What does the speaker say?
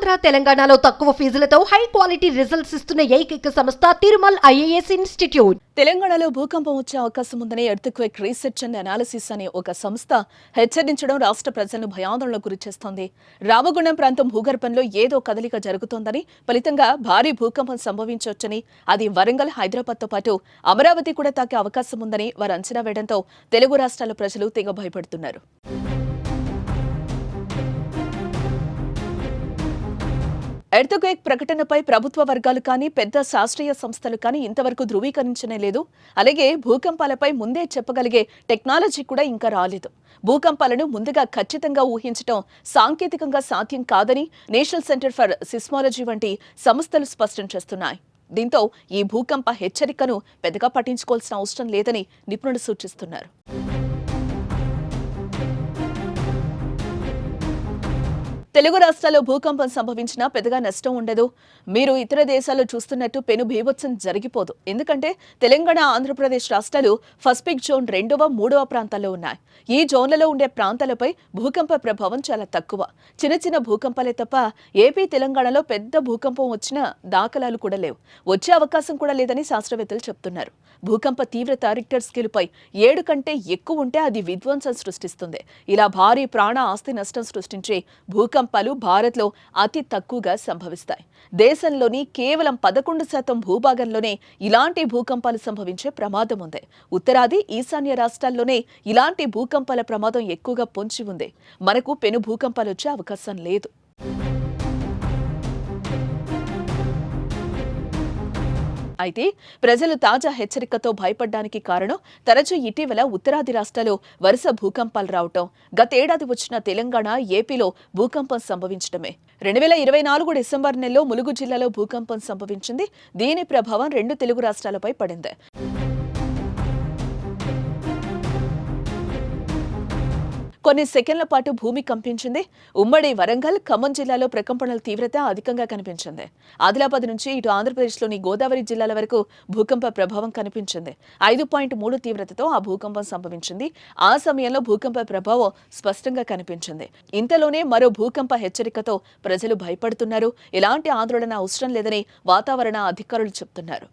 ఆంధ్ర తెలంగాణలో తక్కువ ఫీజులతో high quality results ఇస్తున్న ఏకైక సంస్థ తిరుమల్ ఐఏఎస్ ఇన్స్టిట్యూట్. తెలంగాణలో భూకంపం వచ్చే అవకాశం ఉందని ఎర్త్క్వేక్ రీసెర్చ్ అండ్ అనాలిసిస్ అనే ఒక సంస్థ హెచ్చరించడం రాష్ట్ర ప్రజలను భయాందోళనకు గురిచేస్తోంది. రామగుండం ప్రాంతం భూగర్భంలో ఏదో కదలిక జరుగుతోందని, ఫలితంగా భారీ భూకంపం సంభవించవచ్చని, అది వరంగల్, హైదరాబాద్తో పాటు అమరావతి కూడా తాకే అవకాశం ఉందని వారు అంచనా వేయడంతో తెలుగు రాష్ట్రాల ప్రజలు తెగ భయపడుతున్నారు. ఎర్త్క్వేక్ ప్రకటనపై ప్రభుత్వ వర్గాలు కానీ పెద్ద శాస్త్రీయ సంస్థలు కానీ ఇంతవరకు ధృవీకరించనే లేదు. అలాగే భూకంపాలపై ముందే చెప్పగలిగే టెక్నాలజీ కూడా ఇంకా రాలేదు. భూకంపాలను ముందుగా ఖచ్చితంగా ఊహించడం సాంకేతికంగా సాధ్యం కాదని నేషనల్ సెంటర్ ఫర్ సిస్మాలజీ వంటి సంస్థలు స్పష్టం చేస్తున్నాయి. దీంతో ఈ భూకంప హెచ్చరికను పెద్దగా పట్టించుకోవాల్సిన అవసరం లేదని నిపుణులు సూచిస్తున్నారు. తెలుగు రాష్ట్రాల్లో భూకంపం సంభవించినా పెద్దగా నష్టం ఉండదు. మీరు ఇతర దేశాల్లో చూస్తున్నట్టు పెను బీభత్సం జరిగిపోదు. ఎందుకంటే తెలంగాణ, ఆంధ్రప్రదేశ్ రాష్ట్రాలు పసిఫిక్ జోన్ 2వ, 3వ ప్రాంతాల్లో ఉన్నాయి. ఈ జోన్లలో ఉండే ప్రాంతాలపై భూకంప ప్రభావం చాలా తక్కువ. చిన్న చిన్న భూకంపాలే తప్ప ఏపీ, తెలంగాణలో పెద్ద భూకంపం వచ్చిన దాఖలాలు కూడా లేవు. వచ్చే అవకాశం కూడా లేదని శాస్త్రవేత్తలు చెప్తున్నారు. భూకంప తీవ్రత రిక్టర్ స్కేలుపై 7 కంటే ఎక్కువ ఉంటే అది విధ్వంసం సృష్టిస్తుంది. ఇలా భారీ ప్రాణ ఆస్తి నష్టం సృష్టించే భూకంపాలు భారత్లో అతి తక్కువగా సంభవిస్తాయి. దేశంలోని కేవలం 11% భూభాగంలోనే ఇలాంటి భూకంపాలు సంభవించే ప్రమాదం ఉంది. ఉత్తరాది, ఈశాన్య రాష్ట్రాల్లోనే ఇలాంటి భూకంపాల ప్రమాదం ఎక్కువగా పొంచి ఉంది. మనకు పెను భూకంపాలు వచ్చే అవకాశం లేదు. అయితే ప్రజలు తాజా హెచ్చరికతో భయపడ్డానికి కారణం తరచూ ఇటీవల ఉత్తరాది రాష్ట్రాల్లో వరుస భూకంపాలు రావటం, గతేడాది వచ్చిన తెలంగాణ, ఏపీలో భూకంపం సంభవించడమే. 2024 డిసెంబర్ నెలలో ములుగు జిల్లాలో భూకంపం సంభవించింది. దీని ప్రభావం 2 తెలుగు రాష్ట్రాలపై పడింది. కొన్ని సెకండ్ల పాటు భూమి కంపించింది. ఉమ్మడి వరంగల్, ఖమ్మం జిల్లాలో ప్రకంపనల తీవ్రత అధికంగా కనిపించింది. ఆదిలాబాద్ నుంచి ఇటు ఆంధ్రప్రదేశ్లోని గోదావరి జిల్లాల వరకు భూకంప ప్రభావం కనిపించింది. 5.3 తీవ్రతతో ఆ భూకంపం సంభవించింది. ఆ సమయంలో భూకంప ప్రభావం స్పష్టంగా కనిపించింది. ఇంతలోనే మరో భూకంప హెచ్చరికతో ప్రజలు భయపడుతున్నారు. ఎలాంటి ఆందోళన అవసరం లేదని వాతావరణ అధికారులు చెబుతున్నారు.